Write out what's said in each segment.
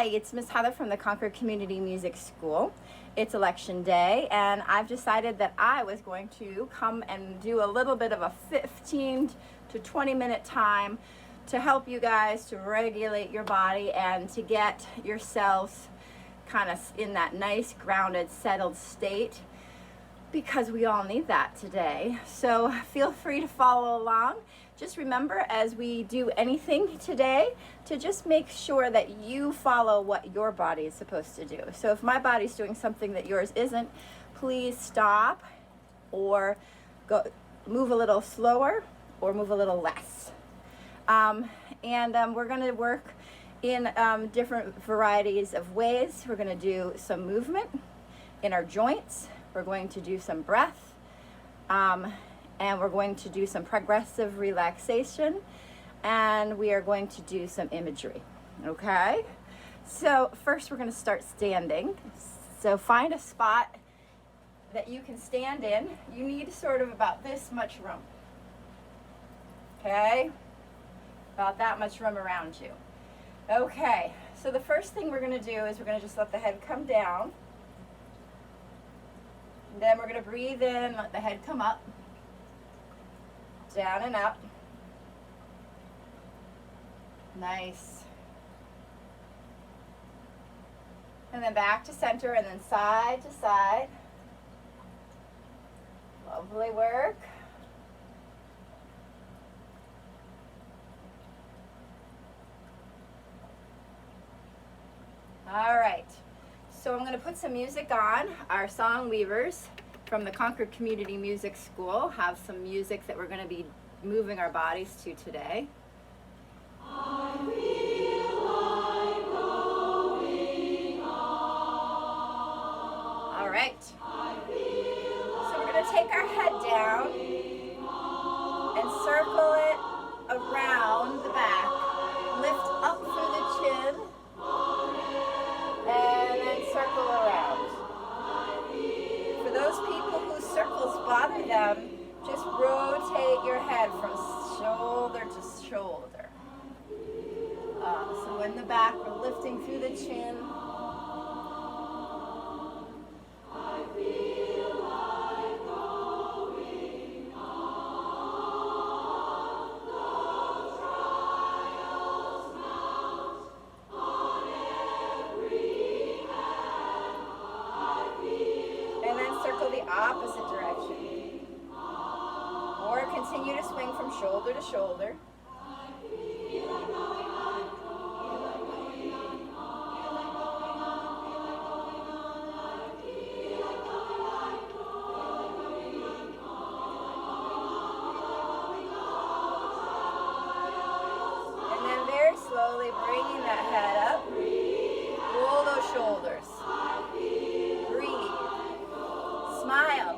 Hi, it's Miss Heather from the Concord Community Music School. It's election day, and I've decided that I was going to come and do a little bit of a 15 to 20 minute time to help you guys to regulate your body and to get yourselves kind of in that nice, grounded, settled state, because we all need that today. So feel free to follow along. Just remember, as we do anything today, to just make sure that you follow what your body is supposed to do. So if my body's doing something that yours isn't, please stop or go move a little slower or move a little less. We're going to work in different varieties of ways. We're going to do some movement in our joints. We're going to do some breath. And we're going to do some progressive relaxation, and we are going to do some imagery, okay? So first we're going to start standing. So find a spot that you can stand in. You need sort of about this much room, okay? About that much room around you. Okay, so the first thing we're going to do is we're going to just let the head come down. And then we're going to breathe in, let the head come up. Down and up. Nice. And then back to center, and then side to side. Lovely work. All right. So I'm going to put some music on. Our song weavers from the Concord Community Music School have some music that we're going to be moving our bodies to today. I feel like going on. All right. So we're going to take our head down and circle it around the back. Lift up through the chin and then circle around. For those people whose circles bother them, just rotate your head from shoulder to shoulder. So in the back, we're lifting through the chin. I feel like going on. The trials mount on every hand. I feel. And then circle the opposite direction. Or continue to swing from shoulder to shoulder. And then very slowly bringing that head up. Roll those shoulders. Breathe. Smile.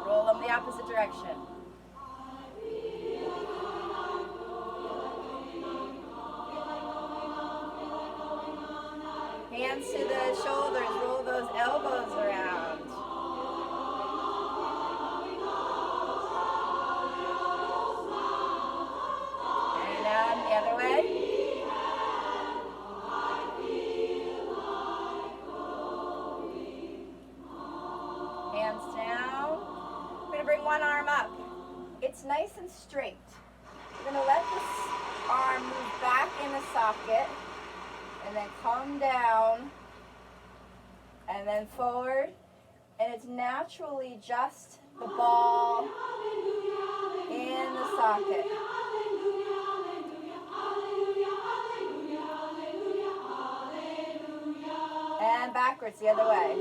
Roll them the opposite direction. Hands to the shoulders, roll those elbows around. And down the other way. Hands down. We're going to bring one arm up. It's nice and straight. We're going to let this arm move back in the socket and then come down and then forward. And it's naturally just the ball in the socket. And backwards the other way.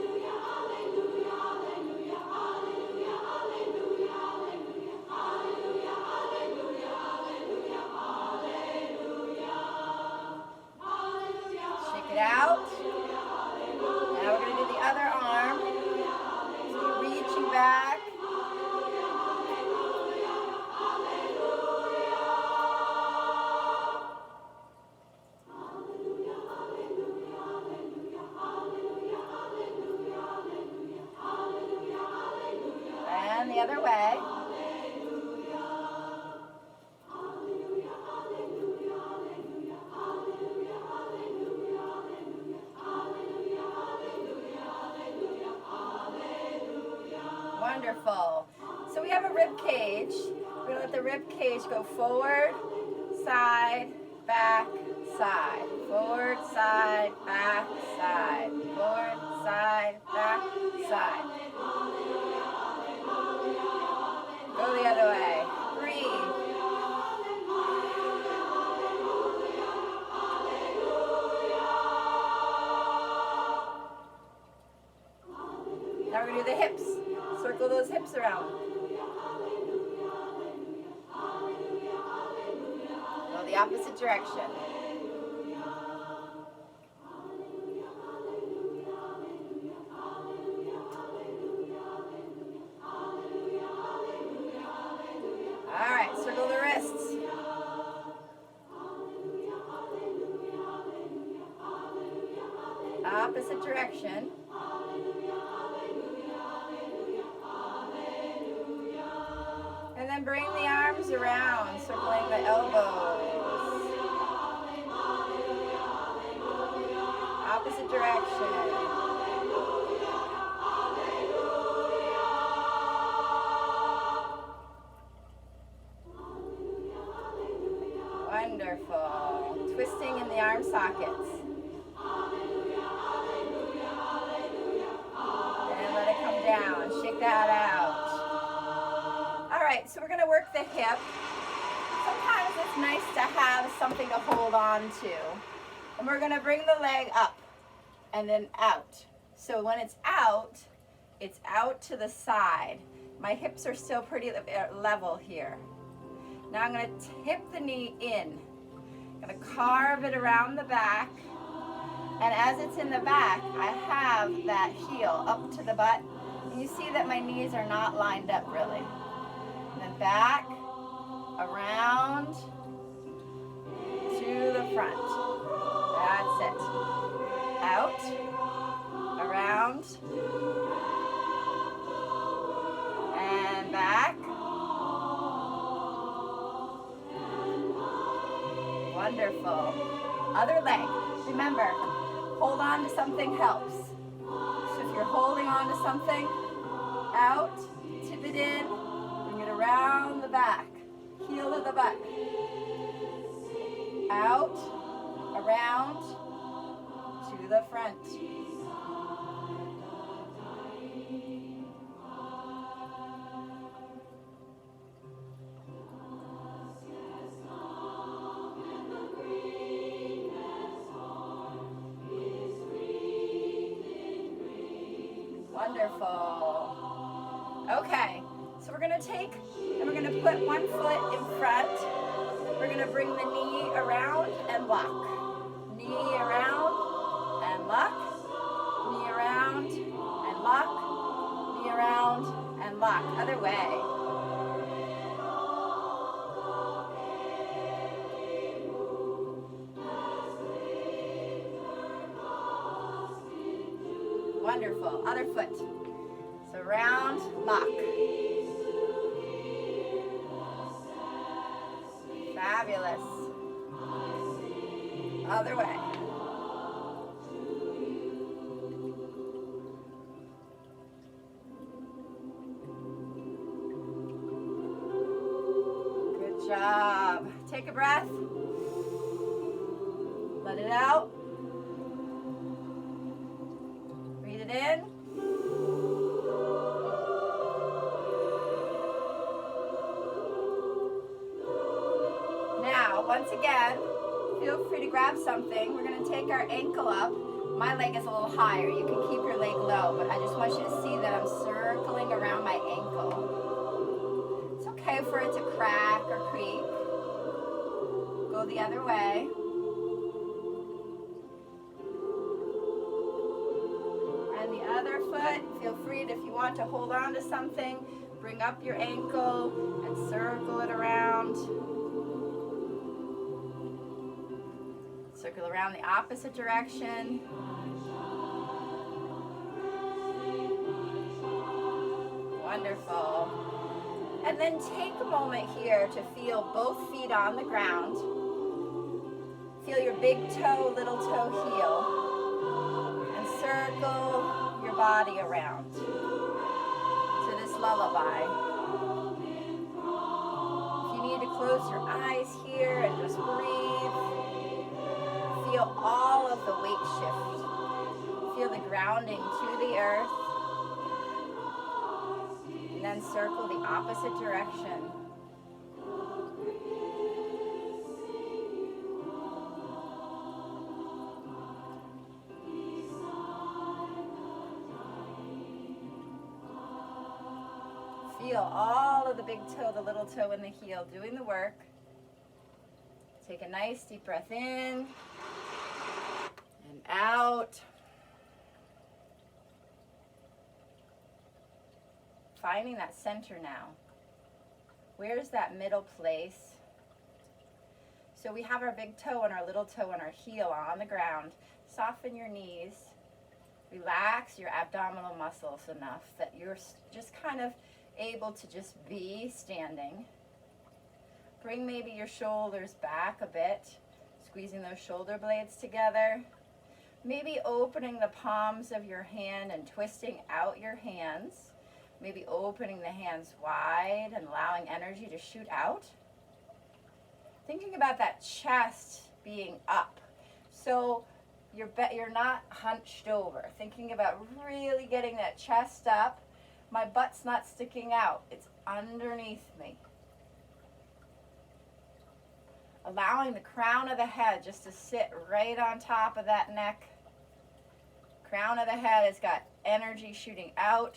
Out. Now we're going to do the other arm. So we're reaching back. Wonderful. So we have a rib cage. We're gonna let the rib cage go forward, side, back, side. Forward, side, back, side. Forward, side, back, side. Go the other way. Breathe. Now we're going to do the hips. Circle those hips around. Go the opposite direction. All right, circle the wrists. Opposite direction. And then bring the arms around, circling the elbows. Opposite direction. Wonderful. Twisting in the arm sockets. And let it come down. Shake that out. All right, so we're going to work the hip. Sometimes it's nice to have something to hold on to. And we're going to bring the leg up and then out. So when it's out to the side. My hips are still pretty level here. Now I'm going to tip the knee in. I'm going to carve it around the back. And as it's in the back, I have that heel up to the butt. And you see that my knees are not lined up really. And then back, around, to the front. That's it. Out, around, and back. Wonderful. Other leg. Remember, hold on to something helps. So if you're holding on to something, out, tip it in, bring it around the back, heel of the butt. Out, around, to the front. Wonderful. Okay, so we're going to take and we're going to put one foot in front. We're going to bring the knee around and lock. Knee around and lock. Knee around and lock. Knee around and lock. Other way. Wonderful. Other foot. So round, lock. Fabulous. Other way. Good job. Take a breath. Let it out. Breathe it in. Now, once again, feel free to grab something. We're going to take our ankle up. My leg is a little higher. You can keep your leg low, but I just want you to see that I'm circling around my ankle. It's okay for it to crack or creak. Go the other way. And the other foot, feel free to, if you want to hold on to something, bring up your ankle and circle it around. Circle around the opposite direction. Wonderful. And then take a moment here to feel both feet on the ground. Feel your big toe, little toe heel. And circle your body around to this lullaby. If you need to close your eyes here and just breathe, feel all of the weight shift. Feel the grounding to the earth. And then circle the opposite direction. Feel all of the big toe, the little toe, and the heel doing the work. Take a nice deep breath in and out. Finding that center now. Where's that middle place? So we have our big toe and our little toe and our heel on the ground. Soften your knees. Relax your abdominal muscles enough that you're just kind of able to just be standing. Bring maybe your shoulders back a bit, squeezing those shoulder blades together. Maybe opening the palms of your hand and twisting out your hands. Maybe opening the hands wide and allowing energy to shoot out. Thinking about that chest being up. So you're not hunched over. Thinking about really getting that chest up. My butt's not sticking out. It's underneath me. Allowing the crown of the head just to sit right on top of that neck. Crown of the head has got energy shooting out.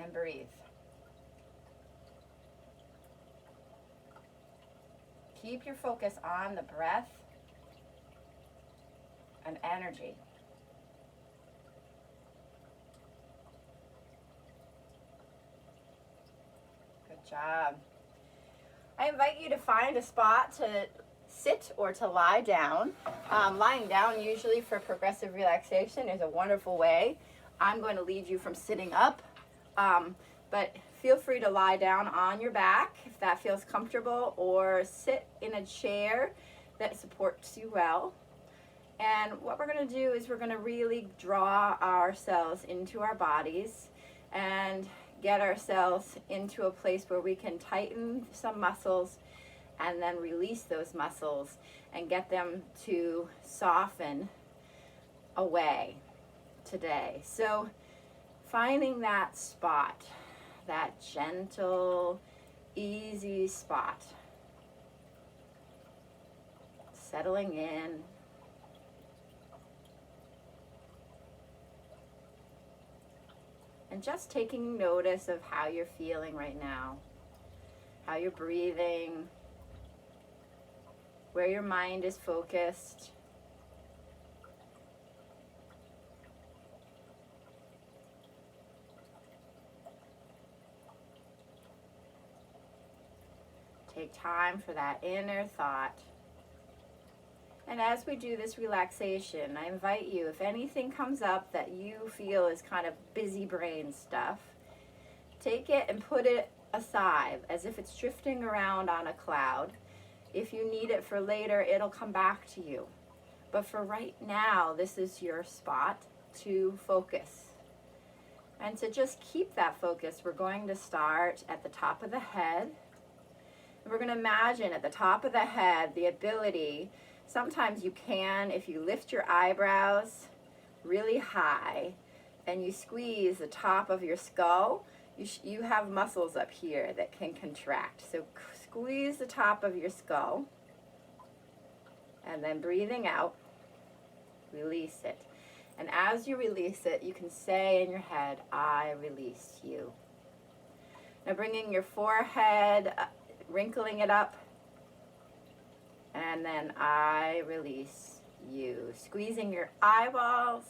And breathe. Keep your focus on the breath and energy. Good job. I invite you to find a spot to sit or to lie down. Lying down usually for progressive relaxation is a wonderful way. I'm going to lead you from sitting up. But feel free to lie down on your back if that feels comfortable, or sit in a chair that supports you well. And what we're going to do is we're going to really draw ourselves into our bodies and get ourselves into a place where we can tighten some muscles and then release those muscles and get them to soften away today. So finding that spot, that gentle, easy spot. Settling in. And just taking notice of how you're feeling right now. How you're breathing. Where your mind is focused. Take time for that inner thought. And as we do this relaxation, I invite you, if anything comes up that you feel is kind of busy brain stuff, take it and put it aside as if it's drifting around on a cloud. If you need it for later, it'll come back to you. But for right now, this is your spot to focus. And to just keep that focus, we're going to start at the top of the head. We're going to imagine at the top of the head the ability, sometimes you can, if you lift your eyebrows really high and you squeeze the top of your skull, you have muscles up here that can contract. So squeeze the top of your skull and then breathing out, release it. And as you release it, you can say in your head, I release you. Now bringing your forehead, wrinkling it up, and then I release you. Squeezing your eyeballs,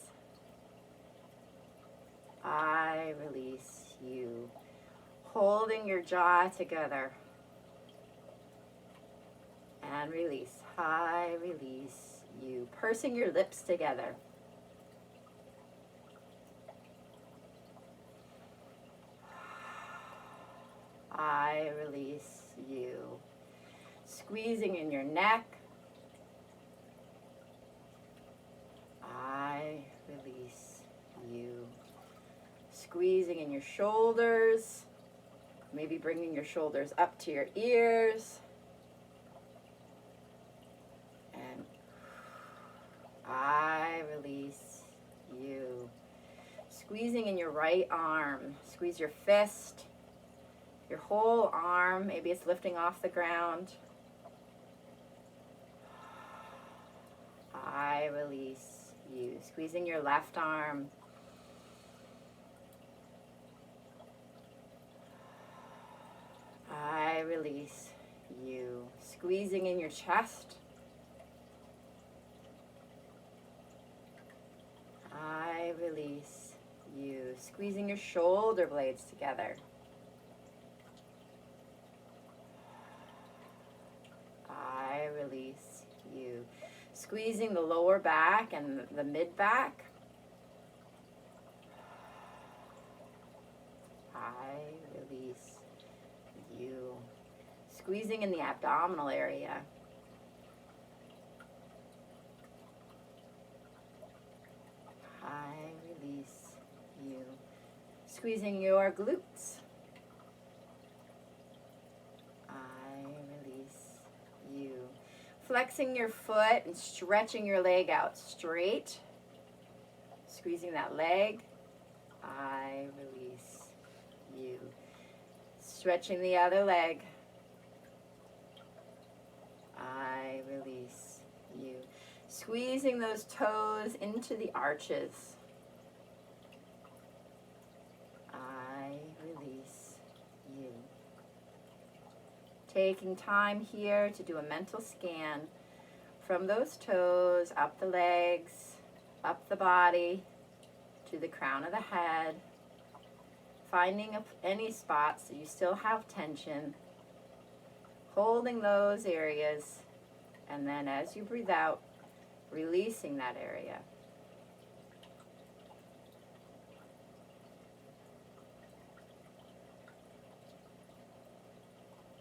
I release you. Holding your jaw together, and release, I release you. Pursing your lips together. I release you. Squeezing in your neck. I release your shoulders, maybe bringing your shoulders up to your ears. And I release you. Squeezing in your right arm. Squeeze your fist, your whole arm. Maybe it's lifting off the ground. I release you. Squeezing your left arm. I release you. Squeezing in your chest. I release you. Squeezing your shoulder blades together. I release you. Squeezing the lower back and the mid back. I release you. Squeezing in the abdominal area. I release you. Squeezing your glutes. I release you. Flexing your foot and stretching your leg out straight. Squeezing that leg. I release you. Stretching the other leg. I release you. Squeezing those toes into the arches. I release you. Taking time here to do a mental scan from those toes, up the legs, up the body, to the crown of the head. Finding any spots that you still have tension. Holding those areas, and then as you breathe out, releasing that area.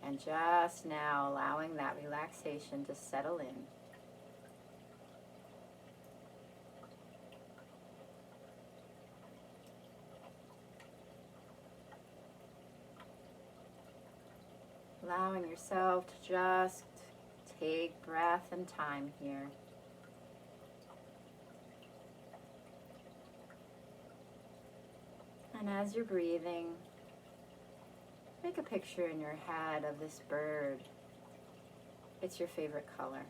And just now allowing that relaxation to settle in. Allowing yourself to just take breath and time here. And as you're breathing, make a picture in your head of this bird. It's your favorite color.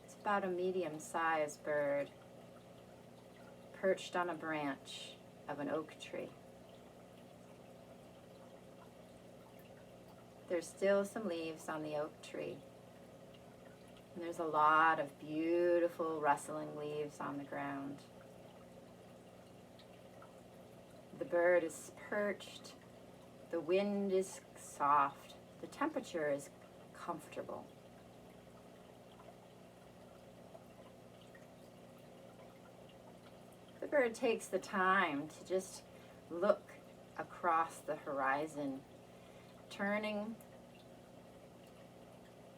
It's about a medium-sized bird perched on a branch of an oak tree. There's still some leaves on the oak tree. And there's a lot of beautiful rustling leaves on the ground. The bird is perched. The wind is soft. The temperature is comfortable. The bird takes the time to just look across the horizon, turning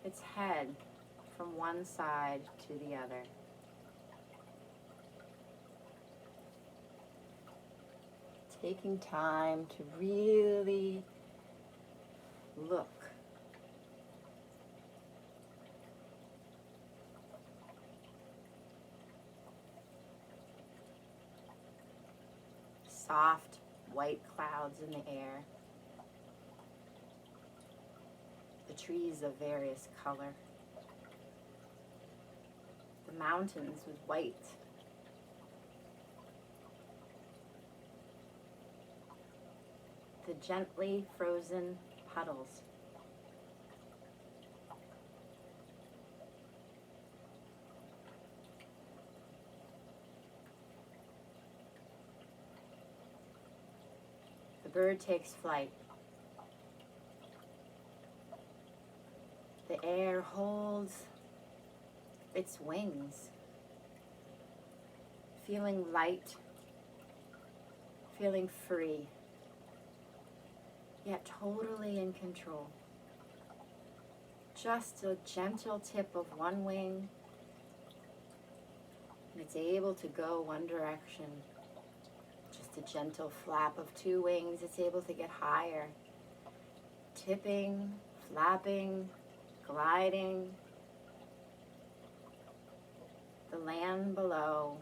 its head from one side to the other. Taking time to really look. Soft white clouds in the air. The trees of various color. The mountains with white. The gently frozen puddles. The bird takes flight. The air holds its wings, feeling light, feeling free, yet totally in control. Just a gentle tip of one wing, and it's able to go one direction, just It's a gentle flap of two wings. It's able to get higher. Tipping, flapping, gliding. The land below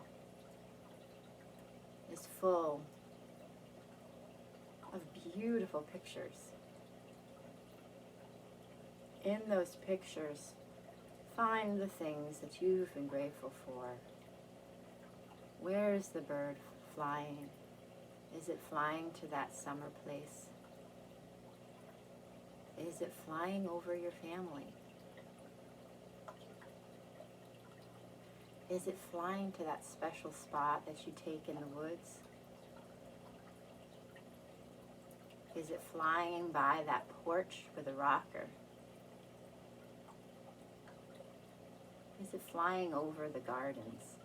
is full of beautiful pictures. In those pictures, find the things that you've been grateful for. Where is the bird flying? Is it flying to that summer place? Is it flying over your family? Is it flying to that special spot that you take in the woods? Is it flying by that porch with a rocker? Is it flying over the gardens,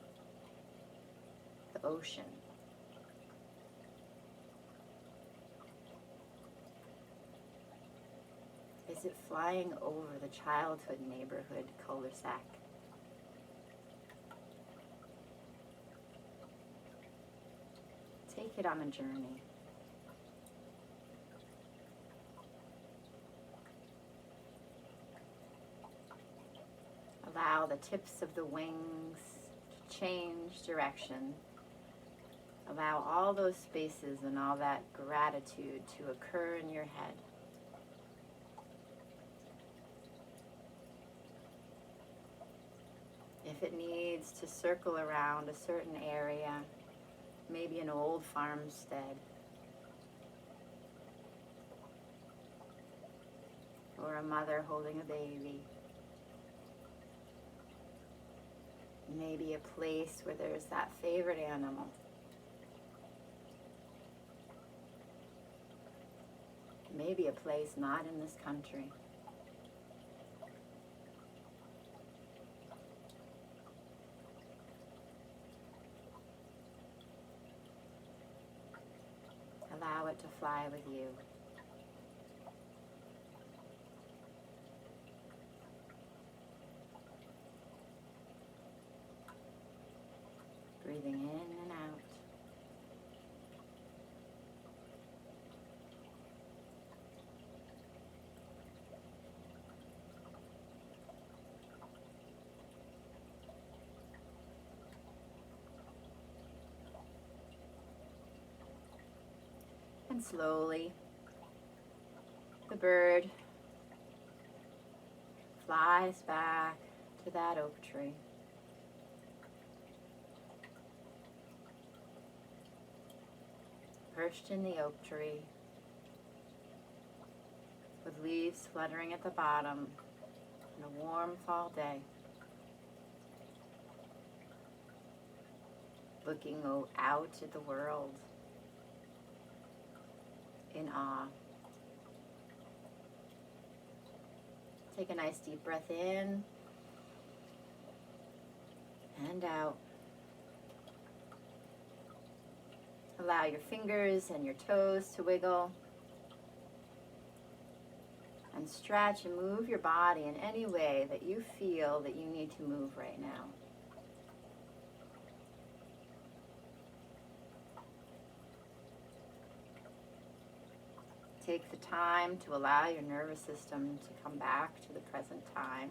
the ocean? Is it flying over the childhood neighborhood cul-de-sac? Take it on a journey. Allow the tips of the wings to change direction. Allow all those spaces and all that gratitude to occur in your head. If it needs to circle around a certain area, maybe an old farmstead, or a mother holding a baby, maybe a place where there's that favorite animal, maybe a place not in this country. Allow it to fly with you. Breathing in and out. And slowly, the bird flies back to that oak tree. Perched in the oak tree, with leaves fluttering at the bottom on a warm fall day, looking out at the world in awe. Take a nice deep breath in and out. Allow your fingers and your toes to wiggle. And stretch and move your body in any way that you feel that you need to move right now. Take the time to allow your nervous system to come back to the present time.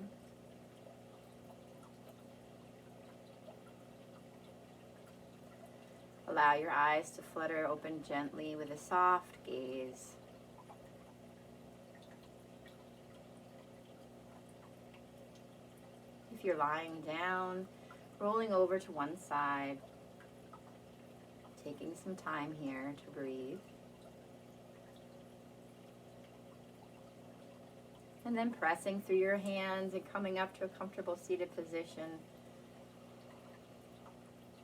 Allow your eyes to flutter open gently with a soft gaze. If you're lying down, rolling over to one side, taking some time here to breathe. And then pressing through your hands and coming up to a comfortable seated position.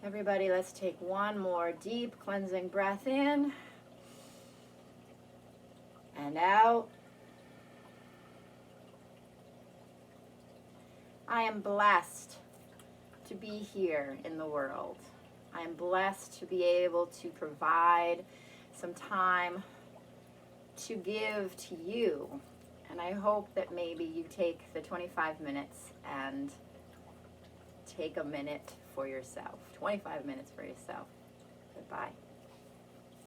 Everybody, let's take one more deep cleansing breath in and out. I am blessed to be here in the world. I am blessed to be able to provide some time to give to you. And I hope that maybe you take the 25 minutes and take a minute for yourself. 25 minutes for yourself. Goodbye.